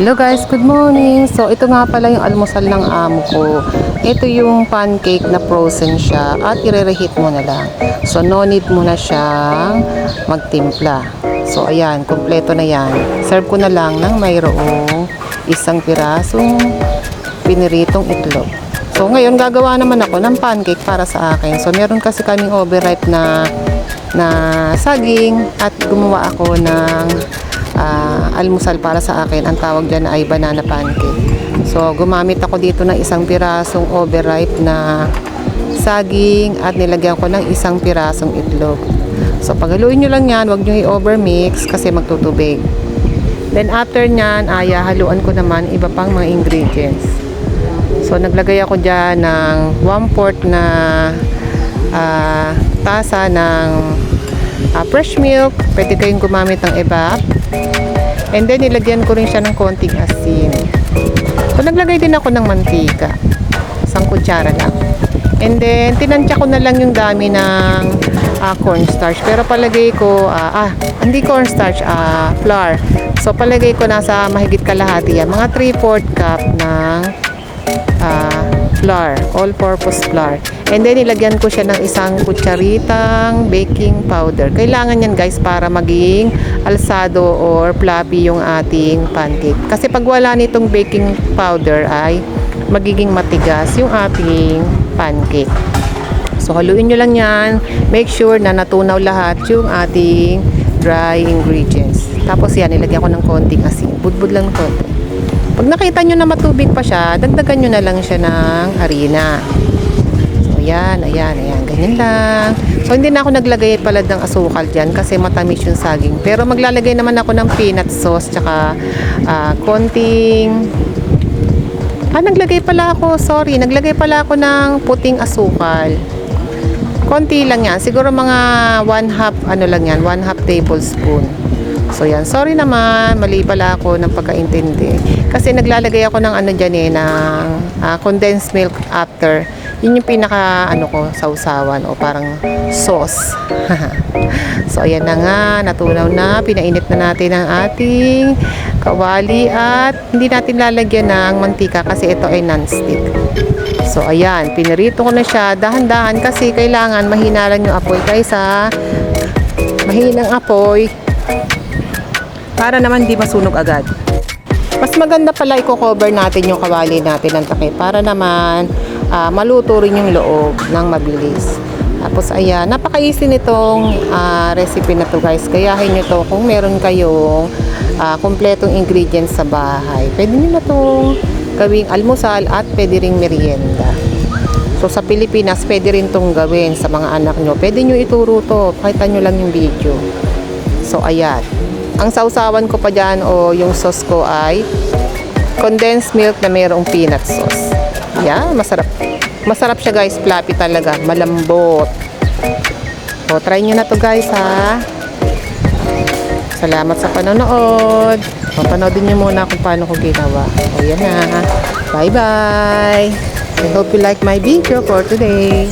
Hello guys, good morning. So ito nga pala yung almusal ng amo ko. Ito yung pancake na frozen siya at ire-reheat mo na lang. So no need mo na siyang magtimpla. So ayan, kompleto na yan. Serve ko na lang ng mayroong isang pirasong piniritong itlog. So ngayon gagawa naman ako ng pancake para sa akin. So meron kasi kaming overripe na saging at gumawa ako ng almusal para sa akin. Ang tawag dyan ay banana pancake. So gumamit ako dito ng isang pirasong overripe na saging at nilagyan ko ng isang pirasong itlog. So paghaluin nyo lang yan, huwag nyo i-overmix kasi magtutubig. Then after nyan, haluan ko naman iba pang mga ingredients. So naglagay ako dyan ng 1/4 na tasa ng fresh milk. Pwede kayong gumamit ng evap. And then nilagyan ko rin siya ng konting asin. So naglagay din ako ng mantika. Isang kutsara lang. And then tinansya ko na lang yung dami ng cornstarch. Pero palagay ko hindi cornstarch, flour. So palagay ko nasa mahigit kalahati yan. Mga 3/4 cup ng flour, all-purpose flour. And then ilagyan ko siya ng isang kutsaritang baking powder. Kailangan yan guys para maging alsado or fluffy yung ating pancake. Kasi pag wala nitong baking powder ay magiging matigas yung ating pancake. So haluin nyo lang yan. Make sure na natunaw lahat yung ating dry ingredients. Tapos yan, ilagyan ko ng konting asin. Budbud lang konti. Pag nakita nyo na matubig pa siya, dagdagan nyo na lang siya ng harina. So, ayan, ganyan lang. So, hindi na ako naglagay pala ng asukal dyan kasi matamis yung saging. Pero maglalagay naman ako ng peanut sauce, tsaka konting... naglagay pala ako ng puting asukal. Konti lang yan. Siguro mga 1/2 tablespoon. So yan, sorry naman, mali pala ako ng pagkaintindi. Kasi naglalagay ako ng ng condensed milk after. Yun yung pinaka sausawan o parang sauce. So ayan na nga, natunaw na, pinainit na natin ang ating kawali at hindi natin lalagyan ng mantika kasi ito ay non-stick. So ayan, pinirito ko na siya, dahan-dahan kasi kailangan mahina lang yung apoy kaysa mahinang apoy para naman di masunog agad. Mas maganda pala i-cover natin yung kawali natin ng takip para naman maluto rin yung loob ng mabilis. Tapos ayan, napaka-easy nitong recipe na to guys. Gayahin nyo to kung meron kayong kompletong ingredients sa bahay. Pwede nyo na itong gawing almusal at pwede ring merienda. So sa Pilipinas, pwede rin itong gawin sa mga anak nyo. Pwede nyo ituro to, pakita nyo lang yung video. So ayan. Ang sausawan ko pa dyan o yung sauce ko ay condensed milk na mayroong peanut sauce. Yan, masarap. Masarap siya guys, fluffy talaga, malambot. O, try nyo na to guys ha. Salamat sa panonood. Panoodin nyo muna kung paano ko ginawa. O yan na. Bye bye. I hope you like my video for today.